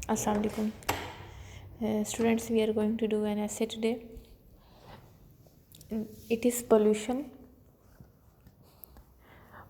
Assalamu alaikum. Students, we are going to do an essay today. It is pollution.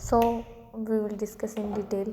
So we will discuss in detail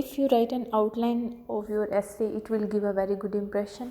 If you write an outline of your essay, it will give a very good impression.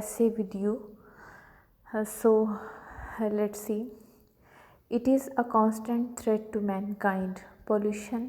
essay with you. So let's see. It is a constant threat to mankind. Pollution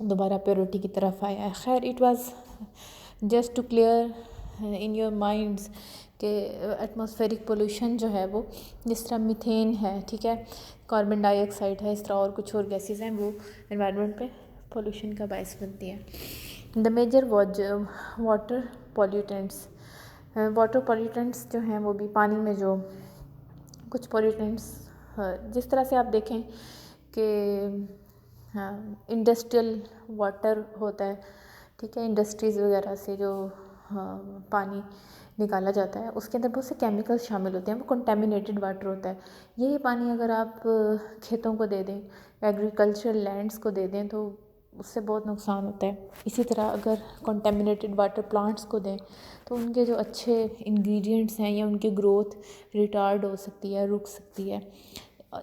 دوبارہ purity کی طرف آیا ہے. خیر it was just to clear in your minds کہ atmospheric pollution جو ہے وہ جس طرح میتھین ہے، ٹھیک ہے، کاربن ڈائی آکسائڈ ہے، اس طرح اور کچھ اور گیسز ہیں وہ انوائرمنٹ پہ پولوشن کا باعث بنتی ہیں. دا میجر واٹر پولیوٹنٹس، واٹر پولیوٹنٹس جو ہیں وہ بھی پانی میں جو کچھ پولیوٹنٹس، جس طرح سے آپ دیکھیں کہ انڈسٹریل واٹر ہوتا ہے، ٹھیک ہے، انڈسٹریز وغیرہ سے جو پانی نکالا جاتا ہے اس کے اندر بہت سے کیمیکل شامل ہوتے ہیں، وہ کنٹامینیٹڈ واٹر ہوتا ہے. یہی پانی اگر آپ کھیتوں کو دے دیں، ایگریکلچرل لینڈس کو دے دیں تو اس سے بہت نقصان ہوتا ہے. اسی طرح اگر کنٹامینیٹڈ واٹر پلانٹس کو دیں تو ان کے جو اچھے انگریڈینٹس ہیں یا ان کی گروتھ ریٹارڈ ہو سکتی ہے، رک سکتی ہے.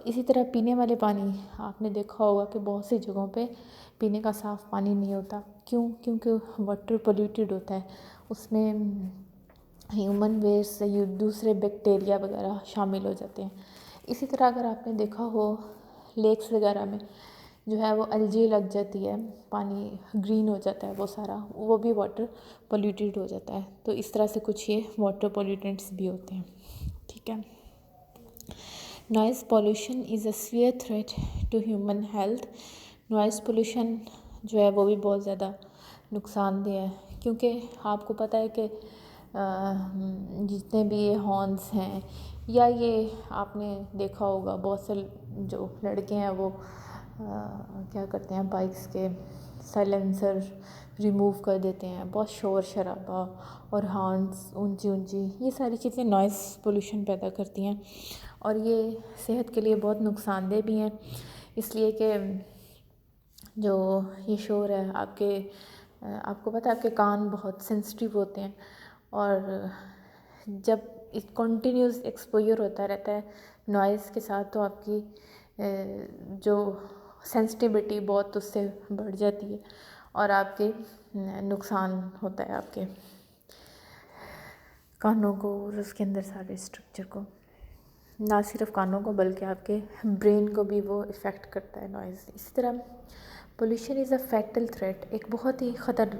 اسی طرح پینے والے پانی، آپ نے دیکھا ہوگا کہ بہت سی جگہوں پہ پینے کا صاف پانی نہیں ہوتا. کیوں؟ کیونکہ واٹر پولیوٹیڈ ہوتا ہے، اس میں ہیومن ویسٹ یا دوسرے بیکٹیریا وغیرہ شامل ہو جاتے ہیں. اسی طرح اگر آپ نے دیکھا ہو لیکس وغیرہ میں جو ہے وہ الجی لگ جاتی ہے، پانی گرین ہو جاتا ہے، وہ سارا وہ بھی واٹر پولیوٹیڈ ہو جاتا ہے. تو اس طرح سے کچھ یہ واٹر پولیوٹنٹس بھی ہوتے ہیں، ٹھیک ہے. Noise pollution is a severe threat to human health. Noise pollution جو ہے وہ بھی بہت زیادہ نقصان دہ ہے، کیونکہ آپ کو پتہ ہے کہ جتنے بھی یہ ہارنس ہیں یا یہ آپ نے دیکھا ہوگا بہت سے جو لڑکے ہیں وہ کیا کرتے ہیں، بائکس کے سائلنسر ریموو کر دیتے ہیں، بہت شور شرابہ اور ہارنس اونچی اونچی، یہ ساری چیزیں نوائز پولوشن پیدا کرتی ہیں اور یہ صحت کے لیے بہت نقصان دہ بھی ہیں. اس لیے کہ جو یہ شور ہے آپ کو پتہ ہے آپ کے کان بہت سینسٹیو ہوتے ہیں، اور جب کنٹینیوس ایکسپوجر ہوتا رہتا ہے نوائز کے ساتھ تو آپ کی جو سینسٹیوٹی بہت اس سے بڑھ جاتی ہے اور آپ کے نقصان ہوتا ہے آپ کے کانوں کو اور اس کے اندر سارے اسٹرکچر کو، نہ صرف کانوں کو بلکہ آپ کے برین کو بھی وہ افیکٹ کرتا ہے نوائز. اسی طرح pollution is a fatal threat, ایک بہت ہی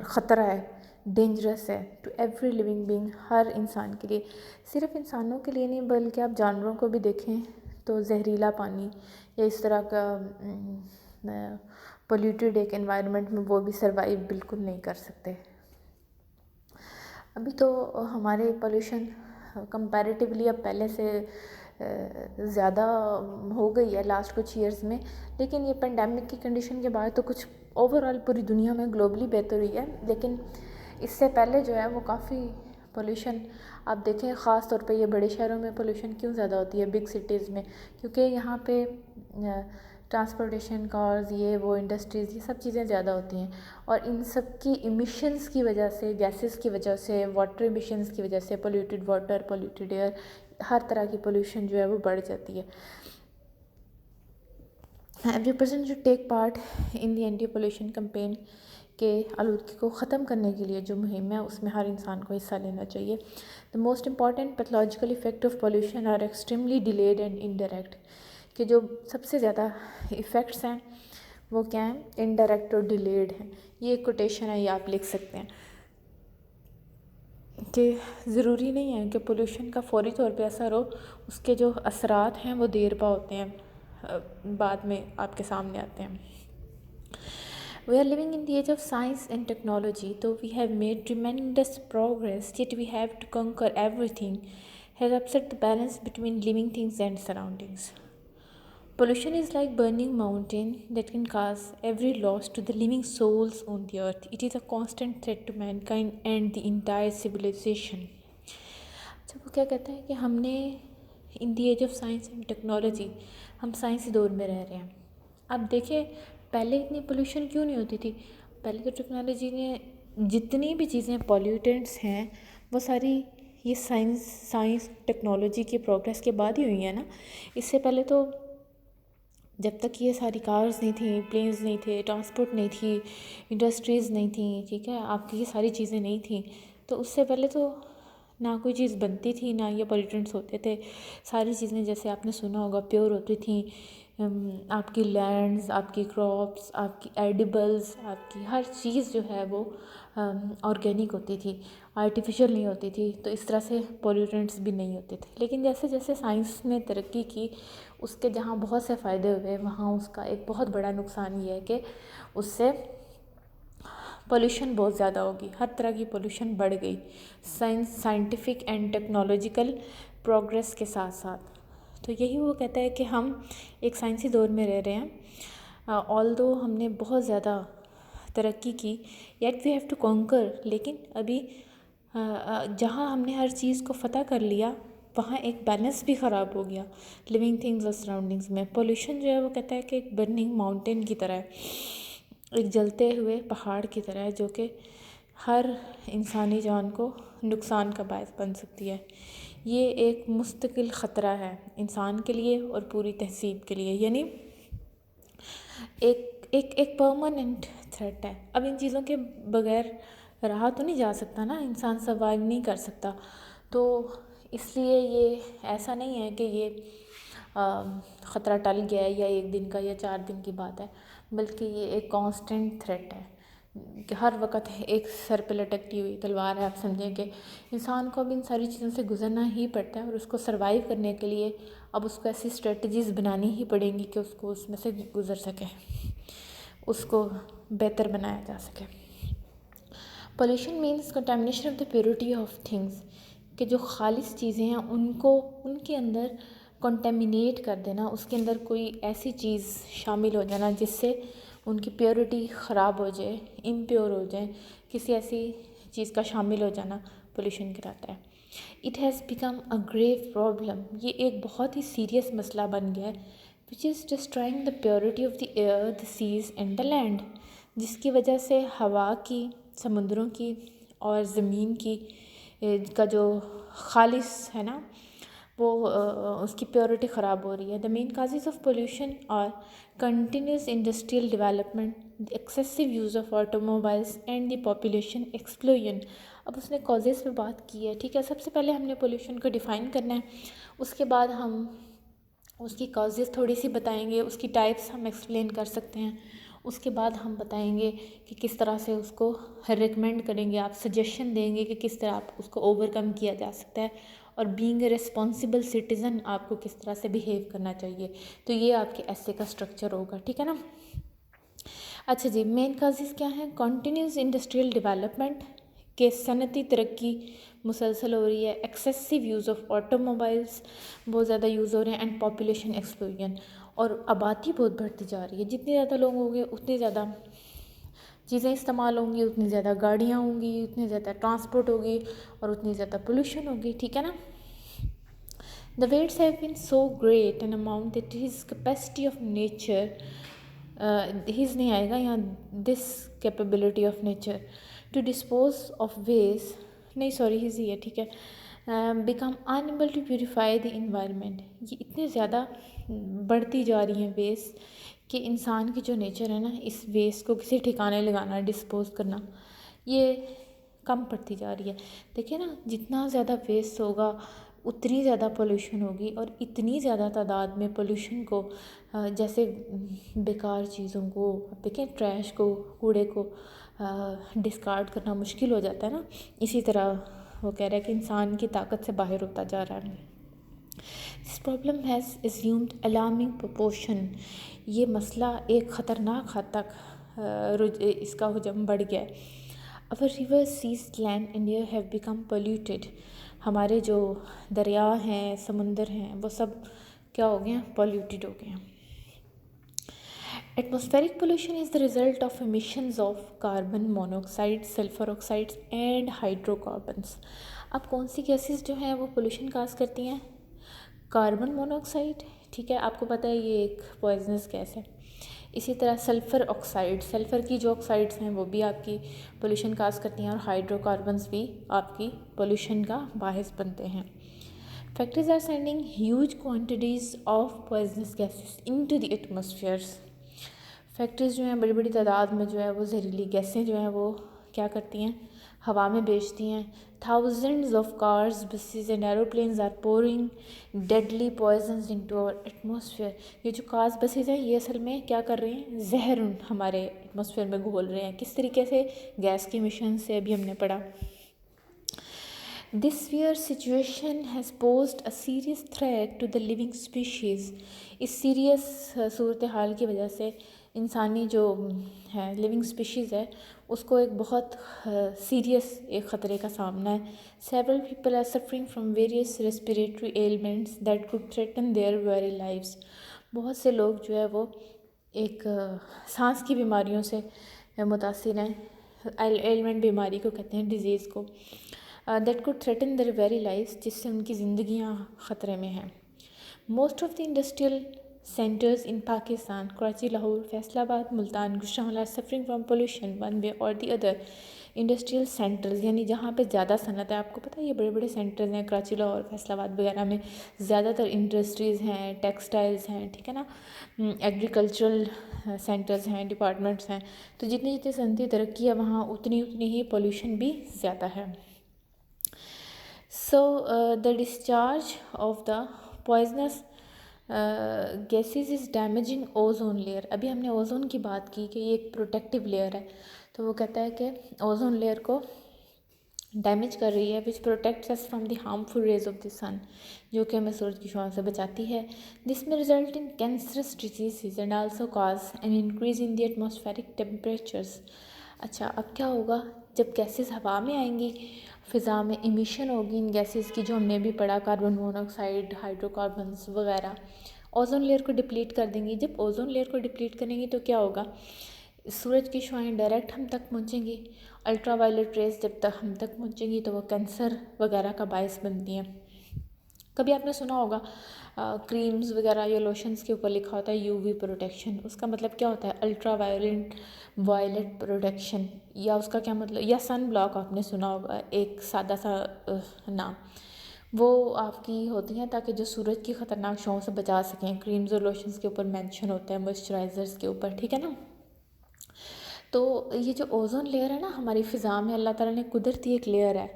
خطرہ ہے، ڈینجرس ہے ٹو ایوری لیونگ بینگ، ہر انسان کے لیے. صرف انسانوں کے لیے نہیں بلکہ آپ جانوروں کو بھی دیکھیں تو زہریلا پانی یا اس طرح کا پولیوٹیڈ ایک انوائرمنٹ میں وہ بھی سروائیو بالکل نہیں کر سکتے. ابھی تو ہمارے پولوشن کمپیریٹیولی اب پہلے سے زیادہ ہو گئی ہے لاسٹ کچھ ایئرز میں، لیکن یہ پینڈیمک کی کنڈیشن کے بعد تو کچھ اوور آل پوری دنیا میں گلوبلی بہتر ہوئی ہے. لیکن اس سے پہلے جو ہے وہ کافی پولوشن آپ دیکھیں، خاص طور پہ یہ بڑے شہروں میں پولوشن کیوں زیادہ ہوتی ہے، بگ سٹیز میں، کیونکہ یہاں پہ ٹرانسپورٹیشن کارز، یہ وہ انڈسٹریز، یہ سب چیزیں زیادہ ہوتی ہیں اور ان سب کی ایمیشنز کی وجہ سے، گیسز کی وجہ سے، واٹر ایمیشنز کی وجہ سے، پولیوٹیڈ واٹر، پولیوٹیڈ ایئر، ہر طرح کی پولوشن جو ہے وہ بڑھ جاتی ہے. Every person should take part in the anti pollution campaign, کہ آلودگی کو ختم کرنے کے لیے جو مہم ہے اس میں ہر انسان کو حصہ لینا چاہیے. The most important pathological effect of pollution are extremely delayed and indirect, کہ جو سب سے زیادہ ایفیکٹس ہیں وہ کیا ہیں، انڈائریکٹ اور ڈیلیڈ ہیں. یہ ایک کوٹیشن ہے، یہ آپ لکھ سکتے ہیں کہ ضروری نہیں ہے کہ پولوشن کا فوری طور پہ اثر ہو، اس کے جو اثرات ہیں وہ دیر پا ہوتے ہیں، بعد میں آپ کے سامنے آتے ہیں. We are living in the age of science and technology, though we have made tremendous progress, yet we have to conquer everything, has upset the balance between living things and surroundings. Pollution is like burning mountain that can cause every loss to the living souls on the earth. It is a constant threat to mankind and the entire civilization. اچھا وہ کیا کہتا ہے کہ ہم نے in the age of science and technology, ہم سائنسی دور میں رہ رہے ہیں. اب دیکھیں پہلے اتنی پولوشن کیوں نہیں ہوتی تھی؟ پہلے تو ٹیکنالوجی نے جتنی بھی چیزیں پولیوٹنٹس ہیں وہ ساری یہ سائنس ٹیکنالوجی کی پروگریس کے بعد ہی ہوئی ہیں نا. اس سے پہلے تو جب تک یہ ساری کارز نہیں تھیں، پلینز نہیں تھے، ٹرانسپورٹ نہیں تھی، انڈسٹریز نہیں تھیں، ٹھیک ہے، آپ کی یہ ساری چیزیں نہیں تھیں، تو اس سے پہلے تو نہ کوئی چیز بنتی تھی، نہ یہ پولیوٹنٹس ہوتے تھے. ساری چیزیں جیسے آپ نے سنا ہوگا پیور ہوتی تھیں، آپ کی لینڈز، آپ کی کراپس، آپ کی ایڈیبلز، آپ کی ہر چیز جو ہے وہ آرگینک ہوتی تھی، آرٹیفیشیل نہیں ہوتی تھی، تو اس طرح سے پولیوٹنٹس بھی نہیں ہوتے تھے. لیکن جیسے جیسے سائنس نے ترقی کی، اس کے جہاں بہت سے فائدے ہوئے، وہاں اس کا ایک بہت بڑا نقصان یہ ہے کہ اس سے پولیوشن بہت زیادہ ہوگی، ہر طرح کی پولیوشن بڑھ گئی سائنٹیفک اینڈ ٹیکنالوجیکل پروگریس کے ساتھ ساتھ. تو یہی وہ کہتا ہے کہ ہم ایک سائنسی دور میں رہ رہے ہیں. آلدو ہم نے بہت زیادہ ترقی کی، yet we have to conquer, لیکن ابھی جہاں ہم نے ہر چیز کو فتح کر لیا، وہاں ایک بیلنس بھی خراب ہو گیا لیونگ تھنگز اور سراؤنڈنگز میں. پولیوشن جو ہے وہ کہتا ہے کہ ایک برننگ ماؤنٹین کی طرح ہے، ایک جلتے ہوئے پہاڑ کی طرح ہے، جو کہ ہر انسانی جان کو نقصان کا باعث بن سکتی ہے. یہ ایک مستقل خطرہ ہے انسان کے لیے اور پوری تہذیب کے لیے، یعنی ایک پرماننٹ تھریٹ ہے. اب ان چیزوں کے بغیر رہا تو نہیں جا سکتا نا، انسان سروائیو نہیں کر سکتا. تو اس لیے یہ ایسا نہیں ہے کہ یہ خطرہ ٹل گیا ہے یا ایک دن کا یا 4 دن کی بات ہے، بلکہ یہ ایک کانسٹنٹ تھریٹ ہے کہ ہر وقت ایک سر پہ لٹکتی ہوئی تلوار ہے. آپ سمجھیں کہ انسان کو اب ان ساری چیزوں سے گزرنا ہی پڑتا ہے، اور اس کو سروائیو کرنے کے لیے اب اس کو ایسی اسٹریٹجیز بنانی ہی پڑیں گی کہ اس کو اس میں سے گزر سکے، اس کو بہتر بنایا جا سکے. Pollution means contamination of the purity of things, کہ جو خالص چیزیں ہیں ان کے اندر کنٹامینیٹ کر دینا، اس کے اندر کوئی ایسی چیز شامل ہو جانا جس سے ان کی پیورٹی خراب ہو جائے، امپیور ہو جائیں، کسی ایسی چیز کا شامل ہو جانا پولیوشن کہلاتا ہے. It has become a grave problem, یہ ایک بہت ہی سیریس مسئلہ بن گیا ہے، which is destroying the purity of the air, the seas and the land, جس کی وجہ سے ہوا کی، سمندروں کی اور زمین کی کا جو خالص ہے نا وہ اس کی پیورٹی خراب ہو رہی ہے. The main causes of pollution are continuous industrial development, the excessive use of automobiles and the population explosion. اب اس نے کازز پہ بات کی ہے، ٹھیک ہے. سب سے پہلے ہم نے پولیوشن کو ڈیفائن کرنا ہے، اس کے بعد ہم اس کی کازز تھوڑی سی بتائیں گے، اس کی ٹائپس ہم ایکسپلین کر سکتے ہیں، اس کے بعد ہم بتائیں گے کہ کس طرح سے اس کو ریکمینڈ کریں گے، آپ سجیشن دیں گے کہ کس طرح آپ اس کو اوور کم کیا جا سکتا ہے، اور بینگ اے ریسپانسبل سٹیزن آپ کو کس طرح سے بیہیو کرنا چاہیے. تو یہ آپ کے ایسے کا اسٹرکچر ہوگا، ٹھیک ہے نا. اچھا جی، مین کازز کیا ہیں؟ کنٹینیوس انڈسٹریل ڈیولپمنٹ، کہ صنعتی ترقی مسلسل ہو رہی ہے، excessive use of auto mobiles بہت زیادہ یوز ہو رہے ہیں، اینڈ پاپولیشن ایکسپلوژن، اور آبادی بہت بڑھتی جا رہی ہے. جتنے زیادہ لوگ ہوں گے اتنی زیادہ چیزیں استعمال ہوں گی، اتنی زیادہ گاڑیاں ہوں گی، اتنی زیادہ ٹرانسپورٹ ہوگی، اور اتنی زیادہ پولیوشن ہوگی، ٹھیک ہے نا. The weights have been so great an amount that his capacity of nature his نہیں آئے گا یہاں this capability of nature to dispose of waste نہیں سوری his ہی ہے، ٹھیک ہے. become unable to purify the environment، یہ اتنے زیادہ بڑھتی جا رہی ہیں ویسٹ کہ انسان کی جو نیچر ہے نا، اس ویسٹ کو کسی ٹھکانے لگانا، ڈسپوز کرنا، یہ کم پڑتی جا رہی ہے. دیکھیں نا، جتنا زیادہ ویسٹ ہوگا اتنی زیادہ پولیوشن ہوگی، اور اتنی زیادہ تعداد میں پولیوشن کو جیسے بیکار چیزوں کو دیکھیں، ٹریش کو، کوڑے کو ڈسکارڈ کرنا مشکل ہو جاتا ہے نا، اسی طرح وہ کہہ رہا ہے کہ انسان کی طاقت سے باہر ہوتا جا رہا ہے. This problem has assumed alarming proportion، یہ مسئلہ ایک خطرناک حد تک اس کا حجم بڑھ گیا ہے. Our rivers, seas, land and air have become polluted، ہمارے جو دریا ہیں، سمندر ہیں، وہ سب کیا ہو گئے ہیں؟ پولیوٹیڈ ہو گئے ہیں. Atmospheric pollution is the result of emissions of carbon monoxide, sulfur oxides and hydrocarbons. اب کون سی گیسز جو ہیں وہ پولیوشن کاز کرتی ہیں؟ کاربن مونوکسائڈ، ٹھیک ہے، آپ کو پتہ ہے یہ ایک پوائزنس گیس ہے. اسی طرح سلفر آکسائڈ، سلفر کی جو آکسائڈس ہیں وہ بھی آپ کی پولیوشن کاز کرتی ہیں، اور ہائیڈرو کاربنس بھی آپ کی پولیوشن کا باعث بنتے ہیں. Factories are sending huge quantities of poisonous gases into the atmospheres. Factories جو ہیں بڑی بڑی تعداد میں جو ہے وہ زہریلی گیسیں جو ہیں وہ کیا کرتی ہیں؟ ہوا میں بیچتی ہیں. Thousands of cars, buses and aeroplanes are pouring deadly poisons into our atmosphere. یہ جو کارز بسیز ہیں یہ اصل میں کیا کر رہے ہیں؟ زہر ہمارے ایٹماسفیئر میں گھول رہے ہیں. کس طریقے سے؟ گیس کی ایمیشن سے ابھی ہم نے پڑھا. This severe situation has posed a serious threat to the living species. اس سیریس صورتحال کی وجہ سے انسانی جو ہے لیونگ اسپیشیز ہے اس کو ایک بہت سیریس ایک خطرے کا سامنا ہے. Several people are suffering from various respiratory ailments that could threaten their very lives. بہت سے لوگ جو ہے وہ ایک سانس کی بیماریوں سے متاثر ہیں. ایلمنٹ بیماری کو کہتے ہیں، ڈیزیز کو. That could threaten their very lives، جس سے ان کی زندگیاں خطرے میں ہیں. Most of the industrial centers in Pakistan, Karachi, Lahore, Faisal آباد، Multan, Gujranwala are suffering from pollution one way or the other. Industrial centres یعنی جہاں پہ زیادہ صنعت ہے، آپ کو پتہ ہے یہ بڑے بڑے سینٹرز ہیں کراچی، لاہور، فیصل آباد وغیرہ میں زیادہ تر انڈسٹریز ہیں، ٹیکسٹائلز ہیں، ٹھیک ہے نا، ایگریکلچرل سینٹرز ہیں، ڈپارٹمنٹس ہیں. تو جتنی جتنی صنعتی ترقی ہے وہاں اتنی ہی پولیوشن بھی زیادہ ہے. So the discharge of the poisonous gases is damaging ozone layer. ابھی ہم نے اوزون کی بات کی کہ یہ ایک پروٹیکٹیو لیئر ہے، تو وہ کہتا ہے کہ اوزون لیئر کو ڈیمیج کر رہی ہے which protects us from the harmful rays of the sun، جو کہ ہمیں سورج کی شعاؤں سے بچاتی ہے. This may result in cancerous diseases and also cause an increase in the atmospheric temperatures. اچھا اب کیا ہوگا جب گیسز ہوا میں آئیں گی، فضا میں امیشن ہوگی ان گیسز کی جو ہم نے بھی پڑھا، کاربن مونوکسائڈ، ہائیڈرو کاربنز وغیرہ، اوزون لیئر کو ڈپلیٹ کر دیں گی. جب اوزون لیئر کو ڈپلیٹ کریں گی تو کیا ہوگا؟ سورج کی شعائیں ڈائریکٹ ہم تک پہنچیں گی. الٹرا وائلٹ ریز جب تک ہم تک پہنچیں گی تو وہ کینسر وغیرہ کا باعث بنتی ہیں. کبھی آپ نے سنا ہوگا کریمز وغیرہ یا لوشنز کے اوپر لکھا ہوتا ہے یو وی پروٹیکشن. اس کا مطلب کیا ہوتا ہے؟ Ultraviolet protection. یا اس کا کیا مطلب؟ یا سن بلاک آپ نے سنا ہوگا، ایک سادہ سا نام. وہ آپ کی ہوتی ہیں تاکہ جو سورج کی خطرناک شعاؤں سے بچا سکیں. کریمز اور لوشنز کے اوپر مینشن ہوتا ہے، موئسچرائزرز کے اوپر، ٹھیک ہے نا. تو یہ جو اوزون لیئر ہے نا ہماری فضا میں اللہ تعالیٰ نے قدرتی ایک لیئر ہے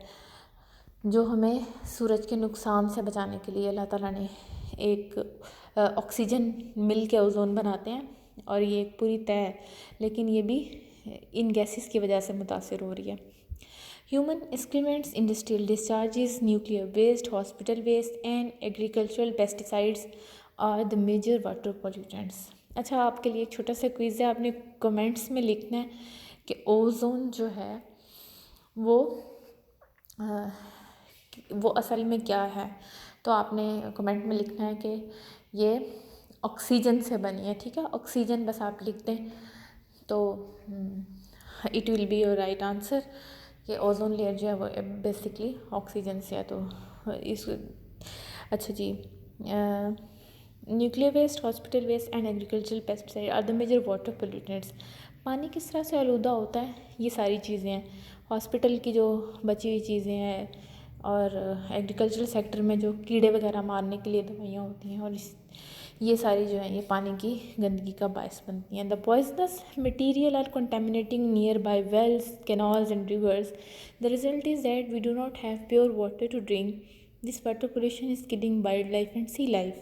جو ہمیں سورج کے نقصان سے بچانے کے لیے اللہ تعالیٰ نے ایک آکسیجن مل کے اوزون بناتے ہیں، اور یہ ایک پوری طے ہے، لیکن یہ بھی ان گیسز کی وجہ سے متاثر ہو رہی ہے. Human excrements, industrial discharges, nuclear waste, hospital waste and agricultural pesticides are the major water pollutants. اچھا آپ کے لیے ایک چھوٹا سا کوئز ہے، آپ نے کمنٹس میں لکھنا ہے کہ اوزون جو ہے وہ اصل میں کیا ہے. تو آپ نے کمنٹ میں لکھنا ہے کہ یہ آکسیجن سے بنی ہے، ٹھیک ہے. آکسیجن بس آپ لکھ دیں تو it will be your right answer کہ اوزون لیئر جو ہے وہ بیسکلی آکسیجن سے ہے. تو اس اچھا جی، nuclear waste, hospital waste and agricultural pesticide are the major water pollutants. پانی کس طرح سے آلودہ ہوتا ہے؟ یہ ساری چیزیں ہیں. ہاسپٹل کی جو بچی ہوئی چیزیں ہیں، اور ایگریکلچرل سیکٹر میں جو کیڑے وغیرہ مارنے کے لیے دوائیاں ہوتی ہیں، اور یہ ساری جو ہیں یہ پانی کی گندگی کا باعث بنتی ہیں. The poisonous material are contaminating nearby wells, canals and rivers. The result is that we do not have pure water to drink. This water pollution is killing wildlife and sea life.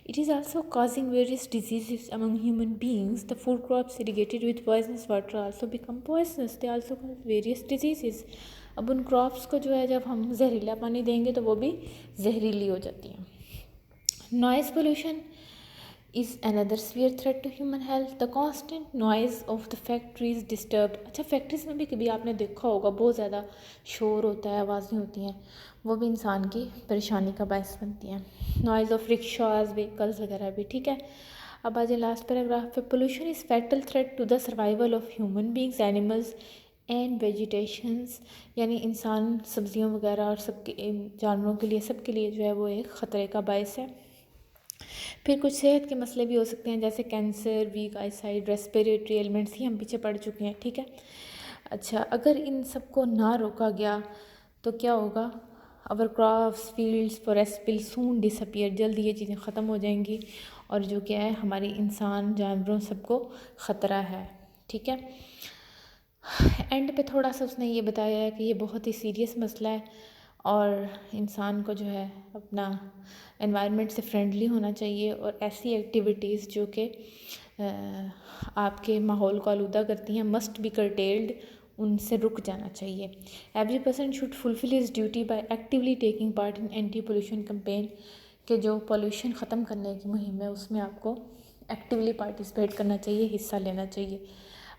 It is also causing various diseases among human beings. The food crops irrigated with poisonous water also become poisonous. They also cause various diseases. اب ان crops کو جو ہے جب ہم زہریلا پانی دیں گے تو وہ بھی زہریلی ہو جاتی ہیں. Noise pollution is another severe threat to human health. The constant noise of the factories disturbed. اچھا فیکٹریز میں بھی کبھی آپ نے دیکھا ہوگا بہت زیادہ شور ہوتا ہے، آوازیں ہوتی ہیں، وہ بھی انسان کی پریشانی کا باعث بنتی ہیں. نوائز آف رکشاز، وہیکلز وغیرہ بھی، ٹھیک ہے. اب آج لاسٹ پیراگراف پہ. Pollution is fatal threat to the survival of human beings, animals and vegetations. یعنی انسان، سبزیوں وغیرہ اور سب کے جانوروں کے لیے، سب کے لیے جو ہے وہ ایک خطرے کا باعث ہے. پھر کچھ صحت کے مسئلے بھی ہو سکتے ہیں جیسے کینسر، ویک آئی سائٹ، ریسپیریٹری ایلمنٹس، یہ ہم پیچھے پڑھ چکے ہیں، ٹھیک ہے. اچھا اگر ان سب کو نہ روکا گیا تو کیا ہوگا؟ اور کراپس، فیلڈس، فوریسٹ ول سون ڈس اپیئر. جلد یہ چیزیں ختم ہو جائیں گی، اور جو کیا ہے ہماری انسان، جانوروں، سب کو خطرہ ہے، ٹھیک ہے. اینڈ پہ تھوڑا سا اس نے یہ بتایا ہے کہ یہ بہت ہی سیریس مسئلہ ہے اور انسان کو جو ہے اپنا انوائرمنٹ سے فرینڈلی ہونا چاہیے، اور ایسی ایکٹیویٹیز جو کہ آپ کے ماحول کو آلودہ کرتی ہیں مسٹ بی کرٹیلڈ، ان سے رک جانا چاہیے۔ Every person should fulfil his duty by actually taking part in anti pollution campaign, کہ جو پولوشن ختم کرنے کی مہم ہے اس میں آپ کو ایکٹیولی پارٹیسپیٹ کرنا چاہیے، حصہ لینا چاہیے۔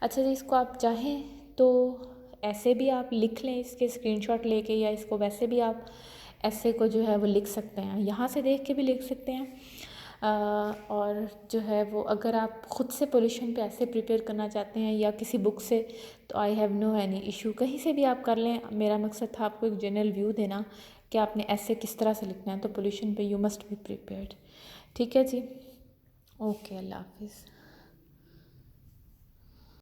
اچھا جی، اس کو آپ چاہیں تو ایسے بھی آپ لکھ لیں اس کے اسکرین شاٹ لے کے، یا اس کو ویسے بھی آپ ایسے کو جو ہے وہ لکھ سکتے ہیں، یہاں سے دیکھ کے بھی لکھ سکتے ہیں، اور جو ہے وہ اگر آپ خود سے پولیوشن پہ ایسے پریپیئر کرنا چاہتے ہیں یا کسی بک سے، تو I have know any issue, کہیں سے بھی آپ کر لیں۔ میرا مقصد تھا آپ کو ایک جنرل ویو دینا کہ آپ نے ایسے کس طرح سے لکھنا ہے، تو پولیوشن پہ یو مسٹ بی پریپیئرڈ۔ ٹھیک ہے جی، اوکے، اللہ حافظ۔